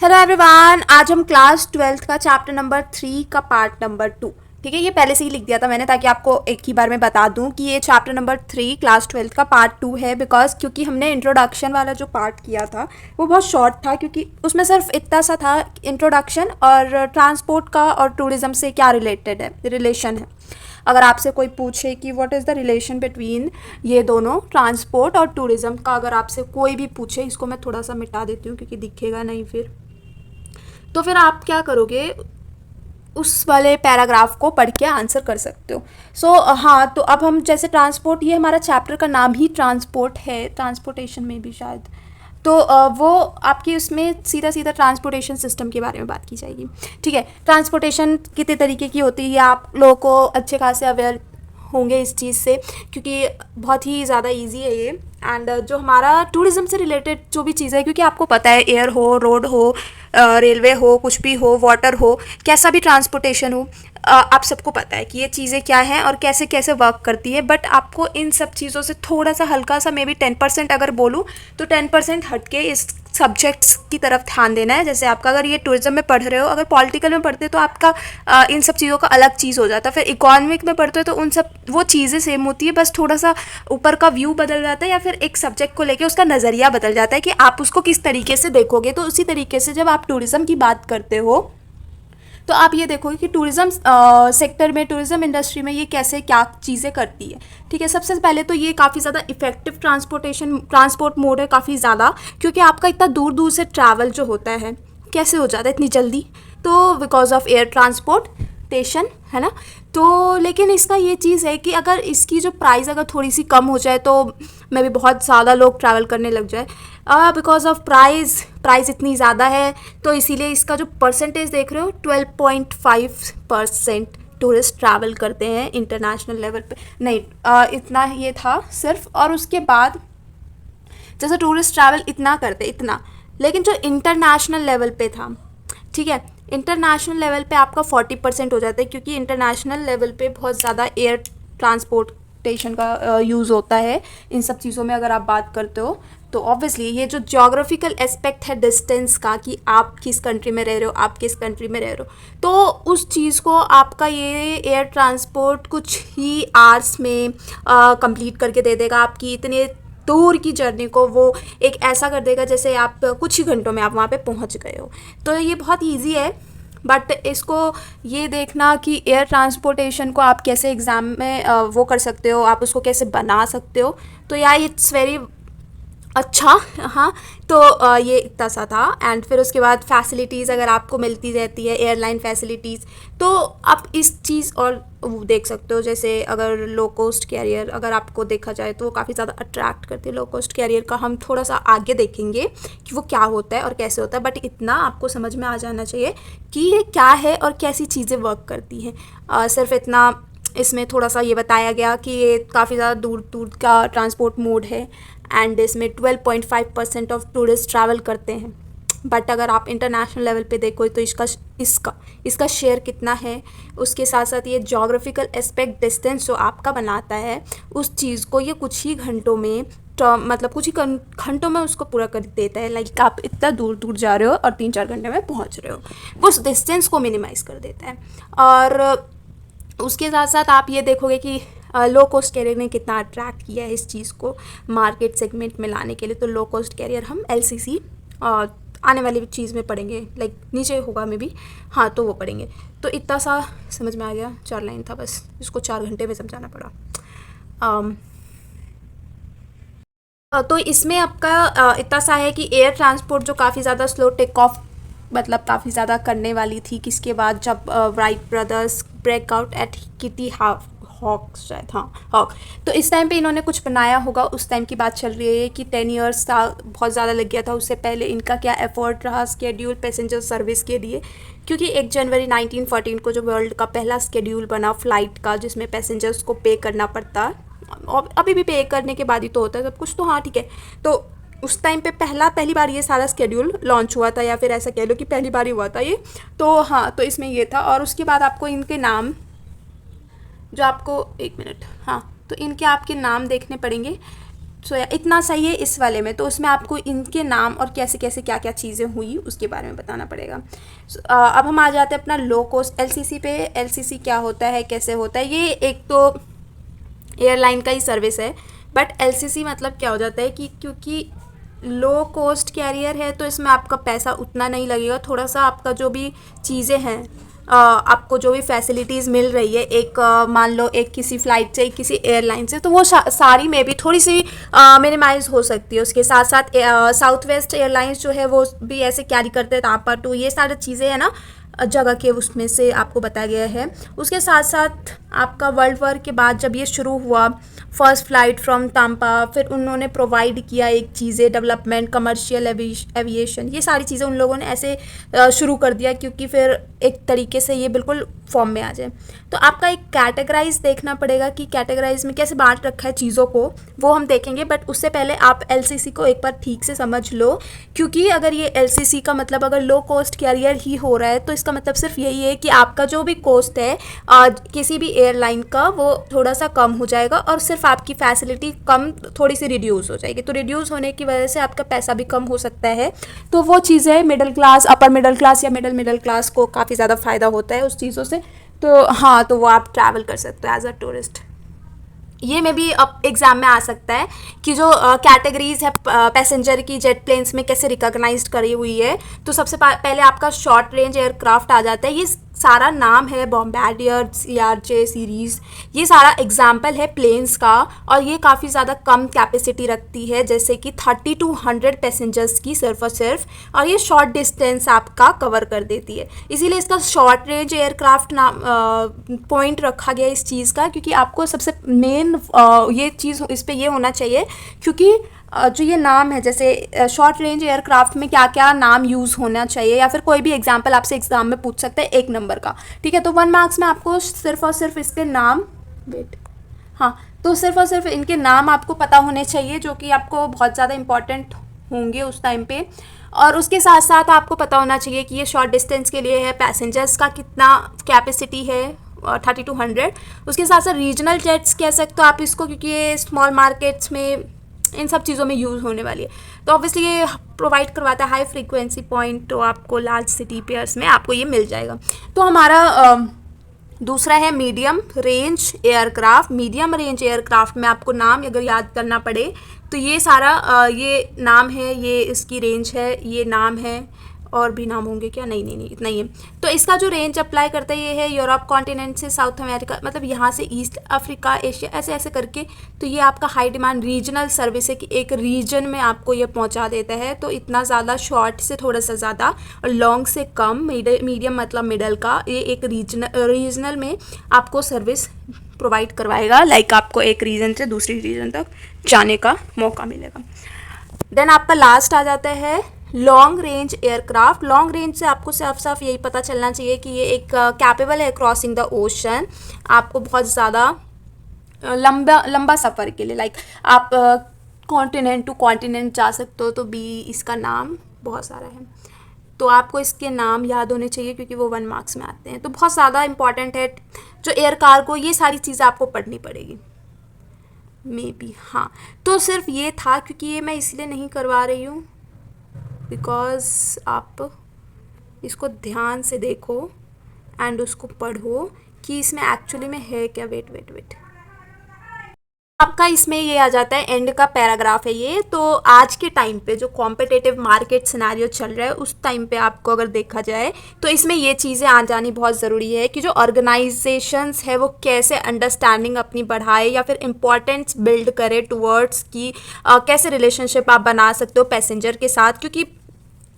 Hello everyone, आज हम class 12th का चैप्टर नंबर 3 का पार्ट नंबर 2। ठीक है, ये पहले से ही लिख दिया था मैंने ताकि आपको एक ही बार में बता दूं कि ये चैप्टर नंबर 3 क्लास 12th का पार्ट 2 है। बिकॉज क्योंकि हमने इंट्रोडक्शन वाला जो पार्ट किया था वो बहुत शॉर्ट था, क्योंकि उसमें सिर्फ इतना सा था इंट्रोडक्शन और ट्रांसपोर्ट का और टूरिज्म से क्या रिलेशन है। अगर आपसे कोई पूछे कि what is the relation between ये दोनों ट्रांसपोर्ट और टूरिज्म का, अगर आपसे कोई भी पूछे, इसको मैं थोड़ा सा मिटा देती हूँ क्योंकि दिखेगा नहीं फिर, तो फिर आप क्या करोगे, उस वाले पैराग्राफ को पढ़ के आंसर कर सकते हो। हाँ, तो अब हम जैसे ट्रांसपोर्ट, ये हमारा चैप्टर का नाम ही ट्रांसपोर्ट है, ट्रांसपोर्टेशन में भी शायद, तो वो आपकी उसमें सीधा सीधा ट्रांसपोर्टेशन सिस्टम के बारे में बात की जाएगी। ठीक है, ट्रांसपोर्टेशन कितने तरीके की होती है आप लोगों को अच्छे खासे अवेयर होंगे इस चीज़ से, क्योंकि बहुत ही ज़्यादा इजी है ये। एंड जो हमारा टूरिज़्म से रिलेटेड जो भी चीज़ है, क्योंकि आपको पता है एयर हो, रोड हो, रेलवे हो, कुछ भी हो, वाटर हो, कैसा भी ट्रांसपोर्टेशन हो, आप सबको पता है कि ये चीज़ें क्या हैं और कैसे कैसे वर्क करती है। बट आपको इन सब चीज़ों से थोड़ा सा हल्का सा, मे बी 10% अगर बोलूँ तो 10% हट के इस सब्जेक्ट्स की तरफ ध्यान देना है। जैसे आपका अगर ये टूरिज्म में पढ़ रहे हो, अगर पॉलिटिकल में पढ़ते हो तो आपका इन सब चीज़ों का अलग चीज़ हो जाता है। फिर इकोनॉमिक में पढ़ते हो तो उन सब वो चीज़ें सेम होती है, बस थोड़ा सा ऊपर का व्यू बदल जाता है, या फिर एक सब्जेक्ट को लेके उसका नज़रिया बदल जाता है कि आप उसको किस तरीके से देखोगे। तो उसी तरीके से जब आप टूरिज़्म की बात करते हो तो आप ये देखोगे कि टूरिज़्म सेक्टर में, टूरिज़्म इंडस्ट्री में ये कैसे क्या चीज़ें करती है। ठीक है, सबसे पहले तो ये काफ़ी ज़्यादा इफेक्टिव ट्रांसपोर्ट मोड है, काफ़ी ज़्यादा, क्योंकि आपका इतना दूर दूर से ट्रैवल जो होता है कैसे हो जाता है इतनी जल्दी, तो बिकॉज ऑफ एयर ट्रांसपोर्टेशन, है ना। तो लेकिन इसका ये चीज़ है कि अगर इसकी जो प्राइस अगर थोड़ी सी कम हो जाए तो मे भी बहुत ज़्यादा लोग ट्रैवल करने लग जाए। बिकॉज ऑफ प्राइस इतनी ज़्यादा है, तो इसीलिए इसका जो परसेंटेज देख रहे हो 12.5% टूरिस्ट ट्रैवल करते हैं इंटरनेशनल लेवल पे। नहीं, इतना ये था सिर्फ। और उसके बाद जैसे टूरिस्ट ट्रैवल इतना करते इतना, लेकिन जो इंटरनेशनल लेवल पे था, ठीक है, इंटरनेशनल लेवल पे आपका 40% हो जाता है, क्योंकि इंटरनेशनल लेवल पे बहुत ज़्यादा एयर ट्रांसपोर्टेशन का यूज़ होता है इन सब चीज़ों में। अगर आप बात करते हो तो ऑब्वियसली ये जो ज्योग्राफिकल एस्पेक्ट है डिस्टेंस का, कि आप किस कंट्री में रह रहे हो, आप किस कंट्री में रह रहे हो, तो उस चीज़ को आपका ये एयर ट्रांसपोर्ट कुछ ही आवर्स में कंप्लीट करके दे देगा। आपकी इतने दूर की जर्नी को वो एक ऐसा कर देगा जैसे आप कुछ ही घंटों में आप वहाँ पे पहुँच गए हो। तो ये बहुत इजी है, बट इसको ये देखना कि एयर ट्रांसपोर्टेशन को आप कैसे एग्ज़ाम में वो कर सकते हो, आप उसको कैसे बना सकते हो। तो या इट्स वेरी अच्छा। हाँ, तो ये इतना सा था। एंड फिर उसके बाद फैसिलिटीज़ अगर आपको मिलती रहती है, एयरलाइन फैसिलिटीज़, तो आप इस चीज़ और वो देख सकते हो। जैसे अगर लो कॉस्ट कैरियर अगर आपको देखा जाए तो वो काफ़ी ज़्यादा अट्रैक्ट करती है। लो कॉस्ट कैरियर का हम थोड़ा सा आगे देखेंगे कि वो क्या होता है और कैसे होता है, बट इतना आपको समझ में आ जाना चाहिए कि ये क्या है और कैसी चीज़ें वर्क करती हैं। सिर्फ इतना इसमें थोड़ा सा ये बताया गया कि ये काफ़ी ज़्यादा दूर दूर का ट्रांसपोर्ट मोड है, एंड इसमें 12.5% ऑफ टूरिस्ट ट्रैवल करते हैं। बट अगर आप इंटरनेशनल लेवल पे देखो तो इसका शेयर कितना है, उसके साथ साथ ये जोग्राफिकल एस्पेक्ट डिस्टेंस जो आपका बनाता है उस चीज़ को ये कुछ ही घंटों में, मतलब कुछ ही घंटों में उसको पूरा कर देता है। लाइक आप इतना दूर दूर जा रहे हो और 3-4 घंटे में पहुंच रहे हो, उस डिस्टेंस को मिनिमाइज़ कर देता है। और उसके साथ साथ आप ये देखोगे कि लो कॉस्ट कैरियर ने कितना अट्रैक्ट किया है इस चीज़ को मार्केट सेगमेंट में लाने के लिए। तो लो कॉस्ट कैरियर हम LCC आने वाली चीज़ में पढ़ेंगे, लाइक नीचे होगा में भी, हाँ, तो वो पढ़ेंगे। तो इतना सा समझ में आ गया, 4 लाइन था बस, इसको 4 घंटे में समझाना पड़ा। तो इसमें आपका इतना सा है कि एयर ट्रांसपोर्ट जो काफ़ी ज़्यादा स्लो टेक ऑफ, मतलब काफ़ी ज़्यादा करने वाली थी, किसके बाद जब Wright brothers broke out at Kitty Hawk, शायद, हाँ, हॉक। तो इस टाइम पे इन्होंने कुछ बनाया होगा, उस टाइम की बात चल रही है कि 10 ईयर्स था, बहुत ज़्यादा लग गया था। उससे पहले इनका क्या एफर्ट रहा स्केड्यूल पैसेंजर सर्विस के लिए, क्योंकि 1 जनवरी 1914 को जो वर्ल्ड का पहला स्केड्यूल बना फ्लाइट का, जिसमें पैसेंजर्स को पे करना पड़ता, और अभी भी पे करने के बाद ही तो होता है सब कुछ, तो हाँ ठीक है। तो उस टाइम पे पहली बार ये सारा स्केड्यूल लॉन्च हुआ था, या फिर ऐसा कह लो कि पहली बार ही हुआ था ये। तो हाँ, तो इसमें ये था। और उसके बाद आपको इनके नाम, जो आपको 1 मिनट, हाँ, तो इनके आपके नाम देखने पड़ेंगे। सो इतना सही है इस वाले में। तो उसमें आपको इनके नाम और कैसे कैसे क्या क्या चीज़ें हुई उसके बारे में बताना पड़ेगा। अब हम आ जाते हैं अपना लो कॉस्ट एलसीसी पे। एलसीसी क्या होता है, कैसे होता है? ये एक तो एयरलाइन का ही सर्विस है, बट एलसीसी मतलब क्या हो जाता है कि क्योंकि लो कॉस्ट कैरियर है तो इसमें आपका पैसा उतना नहीं लगेगा। थोड़ा सा आपका जो भी चीज़ें हैं, आपको जो भी फैसिलिटीज़ मिल रही है एक मान लो एक किसी फ़्लाइट से, किसी एयरलाइन से, तो वो सारी में भी थोड़ी सी मिनिमाइज़ हो सकती है। उसके साथ साथ साउथ वेस्ट एयरलाइंस जो है वो भी ऐसे कैरी करते हैं, तापा टू, ये सारी चीज़ें हैं ना जगह के उसमें से आपको बताया गया है। उसके साथ साथ आपका वर्ल्ड वॉर के बाद जब ये शुरू हुआ, फर्स्ट फ्लाइट फ्रॉम तांपा, फिर उन्होंने प्रोवाइड किया एक चीज़ें, डेवलपमेंट, कमर्शियल एविएशन, ये सारी चीज़ें उन लोगों ने ऐसे शुरू कर दिया क्योंकि फिर एक तरीके से ये बिल्कुल फॉर्म में आ जाए। तो आपका एक कैटेगराइज देखना पड़ेगा कि कैटेगराइज में कैसे बांट रखा है चीज़ों को, वो हम देखेंगे। बट उससे पहले आप एलसीसी को एक बार ठीक से समझ लो, क्योंकि अगर ये एलसीसी का मतलब अगर लो कॉस्ट कैरियर ही हो रहा है तो इसका मतलब सिर्फ यही है कि आपका जो भी कॉस्ट है किसी भी एयरलाइन का वो थोड़ा सा कम हो जाएगा और सिर्फ आपकी फैसिलिटी कम थोड़ी सी रिड्यूस हो जाएगी। तो रिड्यूस होने की वजह से आपका पैसा भी कम हो सकता है। तो वो चीज़ें middle class, upper middle class या मिडिल क्लास को काफ़ी ज़्यादा फ़ायदा होता है उस चीज़ों से। तो हाँ, तो वो आप ट्रैवल कर सकते हो एज अ टूरिस्ट। ये में भी अब एग्ज़ाम में आ सकता है कि जो कैटेगरीज है पैसेंजर की जेट प्लेन्स में कैसे रिकॉग्नाइज्ड करी हुई है। तो सबसे पहले आपका शॉर्ट रेंज एयरक्राफ्ट आ जाता है। ये सारा नाम है बॉम्बार्डियर, सीआरजे सीरीज़, ये सारा एग्जाम्पल है प्लेन्स का, और ये काफ़ी ज़्यादा कम कैपेसिटी रखती है, जैसे कि 30 to 100 पैसेंजर्स की सिर्फ और सिर्फ, और ये शॉर्ट डिस्टेंस आपका कवर कर देती है। इसीलिए इसका शॉर्ट रेंज एयरक्राफ्ट नाम पॉइंट रखा गया इस चीज़ का, क्योंकि आपको सबसे मेन ये चीज़ इस पर ये होना चाहिए, क्योंकि जो ये नाम है, जैसे शॉर्ट रेंज एयरक्राफ्ट में क्या क्या नाम यूज़ होना चाहिए, या फिर कोई भी एग्जांपल आपसे एग्जाम में पूछ सकते हैं 1 नंबर का, ठीक है। तो 1 मार्क्स में आपको सिर्फ और सिर्फ इसके नाम, हाँ, तो सिर्फ और सिर्फ इनके नाम आपको पता होने चाहिए, जो कि आपको बहुत ज़्यादा इंपॉर्टेंट होंगे उस टाइम पे। और उसके साथ साथ आपको पता होना चाहिए कि ये शॉर्ट डिस्टेंस के लिए है, पैसेंजर्स का कितना कैपेसिटी है 30 to 100। उसके साथ साथ रीजनल जेट्स कह सकते हो आप इसको, क्योंकि ये स्मॉल मार्केट्स में इन सब चीज़ों में यूज़ होने वाली है। तो ऑब्वियसली ये प्रोवाइड करवाता है हाई फ्रीक्वेंसी पॉइंट, तो आपको लार्ज सिटी पेयर्स में आपको ये मिल जाएगा। तो हमारा दूसरा है medium range aircraft. Medium range aircraft में आपको नाम अगर याद करना पड़े तो ये सारा ये नाम है, ये इसकी रेंज है, ये नाम है, और भी नाम होंगे क्या? नहीं, इतना ही है। तो इसका जो रेंज अप्लाई करता है ये है यूरोप कॉन्टिनेंट से साउथ अमेरिका, मतलब यहाँ से ईस्ट अफ्रीका, एशिया, ऐसे ऐसे करके। तो ये आपका हाई डिमांड रीजनल सर्विस है कि एक रीजन में आपको ये पहुँचा देता है। तो इतना ज़्यादा, शॉर्ट से थोड़ा सा ज़्यादा और लॉन्ग से कम, मीडियम मतलब मिडल का, ये एक रीजनल में आपको सर्विस प्रोवाइड करवाएगा। लाइक आपको एक रीजन से दूसरी रीजन तक जाने का मौका मिलेगा। देन आपका लास्ट आ जाता है long range aircraft. Long range से आपको साफ साफ यही पता चलना चाहिए कि ये एक कैपेबल है क्रॉसिंग द ओशन। आपको बहुत ज़्यादा लंबा सफ़र के लिए, लाइक आप कॉन्टिनेंट टू कॉन्टिनेंट जा सकते हो। तो बी इसका नाम बहुत सारा है, तो आपको इसके नाम याद होने चाहिए क्योंकि वो 1 मार्क्स में आते हैं। तो बहुत ज़्यादा इंपॉर्टेंट है जो एयर कार्गो, ये सारी चीज़ें आपको पढ़नी पड़ेगी मे बी। हाँ, तो सिर्फ ये था, क्योंकि ये मैं इसलिए नहीं करवा रही हूँ बिकॉज़ आप इसको ध्यान से देखो एंड उसको पढ़ो कि इसमें एक्चुअली में है क्या। वेट आपका इसमें ये आ जाता है, एंड का पैराग्राफ है ये। तो आज के टाइम पे जो कॉम्पिटिटिव मार्केट सिनेरियो चल रहा है उस टाइम पे आपको अगर देखा जाए तो इसमें ये चीज़ें आ जानी बहुत ज़रूरी है कि जो ऑर्गेनाइजेशंस है वो कैसे अंडरस्टैंडिंग अपनी बढ़ाए या फिर इम्पोर्टेंस बिल्ड करे टुवर्ड्स की कैसे रिलेशनशिप आप बना सकते हो पैसेंजर के साथ। क्योंकि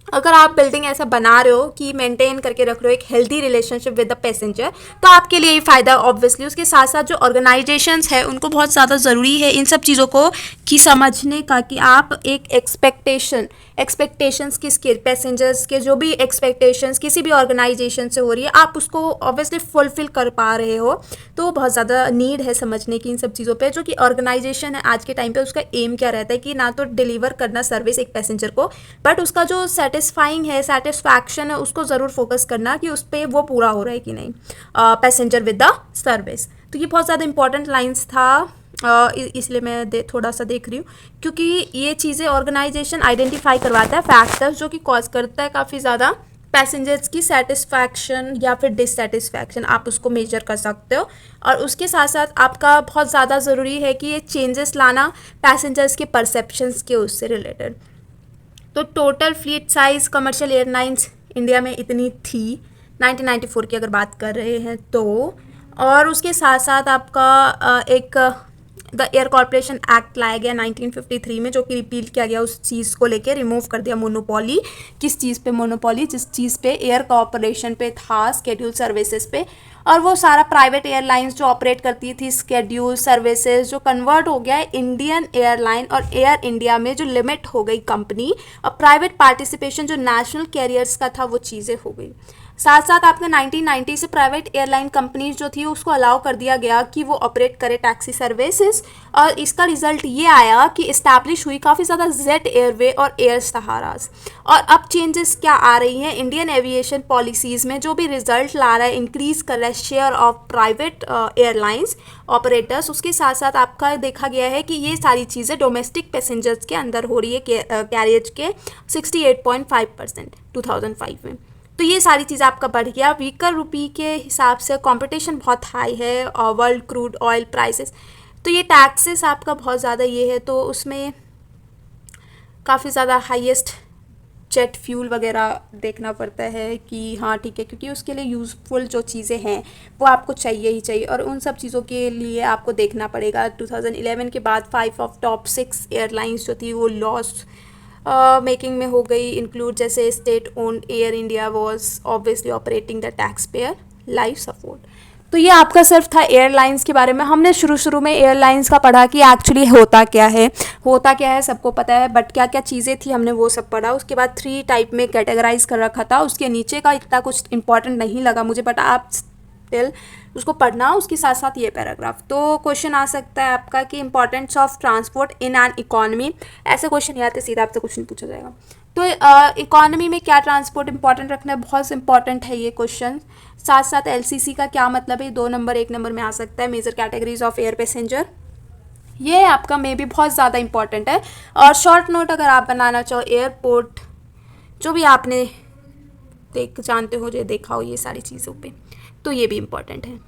अगर आप बिल्डिंग ऐसा बना रहे हो कि मेंटेन करके रख रहे हो एक healthy relationship with the passenger, तो आपके लिए ही फ़ायदा ऑब्वियसली। उसके साथ साथ जो ऑर्गेनाइजेशंस है उनको बहुत ज़्यादा ज़रूरी है इन सब चीज़ों को कि समझने का कि आप एक एक्सपेक्टेशंस किसके, पैसेंजर्स के जो भी एक्सपेक्टेशंस किसी भी ऑर्गेनाइजेशन से हो रही है, आप उसको ऑब्वियसली फुलफिल कर पा रहे हो। तो बहुत ज़्यादा नीड है समझने की इन सब चीज़ों पे, जो कि ऑर्गेनाइजेशन है आज के टाइम पे उसका एम क्या रहता है कि ना तो डिलीवर करना सर्विस एक पैसेंजर को, बट उसका जो सेटिस्फाइंग है, सेटिस्फैक्शन है, उसको ज़रूर फोकस करना कि उस पर वो पूरा हो रहा है कि नहीं पैसेंजर विद द सर्विस। तो ये बहुत ज़्यादा इंपॉर्टेंट लाइन्स था इसलिए मैं थोड़ा सा देख रही हूँ, क्योंकि ये चीज़ें ऑर्गेनाइजेशन आइडेंटिफाई करवाता है फैक्टर्स जो कि कॉज करता है काफ़ी ज़्यादा पैसेंजर्स की सेटिस्फैक्शन या फिर डिससेटिस्फैक्शन, आप उसको मेजर कर सकते हो। और उसके साथ साथ आपका बहुत ज़्यादा ज़रूरी है कि ये चेंजेस लाना पैसेंजर्स के परसेप्शंस के उससे रिलेटेड। तो total fleet size commercial airlines India में इतनी थी 1994 की अगर बात कर रहे हैं तो। और उसके साथ साथ आपका एक द एयर कॉरपोरेशन एक्ट लाया गया 1953 में, जो कि रिपील किया गया उस चीज़ को लेके, रिमूव कर दिया मोनोपोली। किस चीज़ पे मोनोपोली? जिस चीज़ पे एयर कॉरपोरेशन पे था, स्केड्यूल सर्विसेज पे। और वो सारा प्राइवेट एयरलाइंस जो ऑपरेट करती थी स्केड्यूल सर्विसेज, जो कन्वर्ट हो गया है इंडियन एयरलाइन और एयर इंडिया में, जो लिमिट हो गई कंपनी, और प्राइवेट पार्टिसिपेशन जो नेशनल कैरियर्स का था वो चीज़ें हो गई। साथ साथ आपने 1990 से प्राइवेट एयरलाइन कंपनीज जो थी उसको अलाउ कर दिया गया कि वो ऑपरेट करे टैक्सी सर्विसेज। और इसका रिजल्ट ये आया कि इस्टेब्लिश हुई काफ़ी ज़्यादा जेट एयरवे और एयर सहाराज। और अब चेंजेस क्या आ रही हैं इंडियन एविएशन पॉलिसीज़ में, जो भी रिजल्ट ला रहा है, इंक्रीज़ कर रहा है share of private airlines operators. उसके साथ साथ आपका देखा गया है कि ये सारी चीज़ें डोमेस्टिक पैसेंजर्स के अंदर हो रही है, कैरियज के 68.5% 2005 में। तो ये सारी चीज़ आपका बढ़ गया। वीकर रुपी के हिसाब से कंपटीशन बहुत हाई है और वर्ल्ड क्रूड ऑयल प्राइसेस, तो ये टैक्सेस आपका बहुत ज़्यादा ये है, तो उसमें काफ़ी ज़्यादा हाईएस्ट जेट फ्यूल वगैरह देखना पड़ता है कि हाँ ठीक है, क्योंकि उसके लिए यूज़फुल जो चीज़ें हैं वो आपको चाहिए ही चाहिए, और उन सब चीज़ों के लिए आपको देखना पड़ेगा। 2011 के बाद 5 ऑफ टॉप 6 एयरलाइंस जो थी वो लॉस मेकिंग में हो गई, इंक्लूड जैसे state owned air India was obviously operating the tax payer life support. तो ये आपका सिर्फ था एयरलाइंस के बारे में। हमने शुरू में एयरलाइंस का पढ़ा कि एक्चुअली होता क्या है सबको पता है, बट क्या क्या चीज़ें थी हमने वो सब पढ़ा। उसके बाद 3 टाइप में कैटेगराइज कर रखा था, उसके नीचे का इतना कुछ इंपॉर्टेंट नहीं लगा मुझे, बट आप स्टिल उसको पढ़ना। उसके साथ साथ ये पैराग्राफ, तो क्वेश्चन आ सकता है आपका कि importance of transport in an economy. ऐसे क्वेश्चन नहीं आते, सीधा आपसे क्वेश्चन पूछा जाएगा। तो इकोनॉमी में क्या ट्रांसपोर्ट इंपॉर्टेंट रखना है, बहुत इंपॉर्टेंट है ये क्वेश्चन। साथ साथ एलसीसी का क्या मतलब है, 2 नंबर 1 नंबर में आ सकता है। Major categories of air passenger, ये आपका में भी बहुत ज़्यादा इंपॉर्टेंट है। और शॉर्ट नोट अगर आप बनाना चाहो, एयरपोर्ट जो भी आपने जानते हो, जो देखा हो ये सारी चीज़ों पे, तो ये भी इम्पॉर्टेंट है।